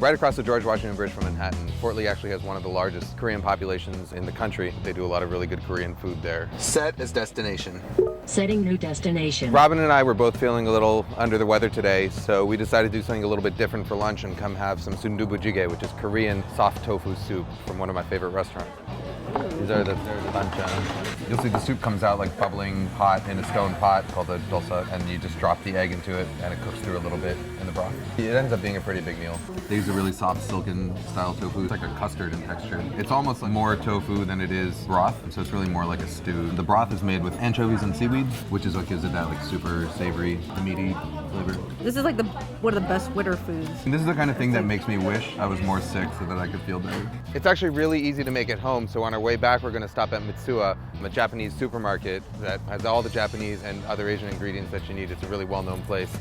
Right across the George Washington Bridge from Manhattan, Fort Lee actually has one of the largest Korean populations in the country. They do a lot of really good Korean food there. Set as destination. Setting new destination. Robin and I were both feeling a little under the weather today, so we decided to do something a little bit different for lunch and come have some sundubu jjigae, which is Korean soft tofu soup from one of my favorite restaurants. These are the banchan. You'll see the soup comes out like bubbling hot in a stone pot called a dolsa, and you just drop the egg into it and it cooks through a little bit in the broth. It ends up being a pretty big meal. These are really soft silken style tofu. It's like a custard in texture. It's almost like more tofu than it is broth, so it's really more like a stew. The broth is made with anchovies and seaweed, which is what gives it that like super savory, meaty flavor. This is like one of the best winter foods. And this is the kind of thing that makes me wish I was more sick so that I could feel better. It's actually really easy to make at home, so on our way back we're going to stop at Mitsuya, a Japanese supermarket that has all the Japanese and other Asian ingredients that you need. It's a really well-known place.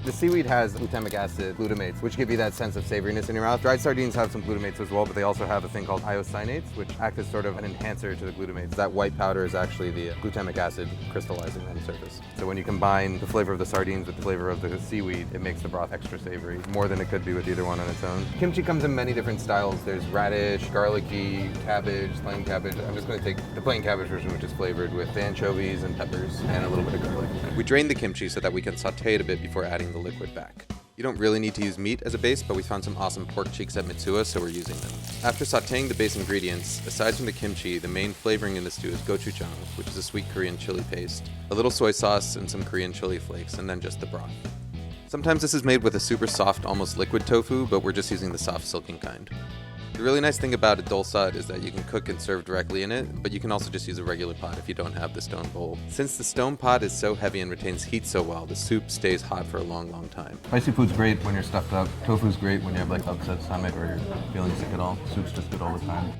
The seaweed has glutamic acid, glutamates, which give you that sense of savoriness in your mouth. Dried sardines have some glutamates as well, but they also have a thing called iocinates, which act as sort of an enhancer to the glutamates. That white powder is actually the glutamic acid crystallizing on the surface. So when you combine the flavor of the sardines with the flavor of the seaweed, it makes the broth extra savory, more than it could be with either one on its own. Kimchi comes in many different styles. There's radish, garlicky, cabbage, plain cabbage. I'm just going to take the plain cabbage version, which is flavored with anchovies and peppers and a little bit of garlic. We drain the kimchi so that we can saute it a bit before adding the liquid back. You don't really need to use meat as a base, but we found some awesome pork cheeks at Mitsuya, so we're using them. After sauteing the base ingredients, aside from the kimchi, the main flavoring in the stew is gochujang, which is a sweet Korean chili paste, a little soy sauce, and some Korean chili flakes, and then just the broth. Sometimes this is made with a super soft, almost liquid tofu, but we're just using the soft, silken kind. The really nice thing about a dolsad is that you can cook and serve directly in it, but you can also just use a regular pot if you don't have the stone bowl. Since the stone pot is so heavy and retains heat so well, the soup stays hot for a long, long time. Spicy food's great when you're stuffed up. Tofu's great when you have like upset stomach or you're feeling sick at all. Soup's just good all the time.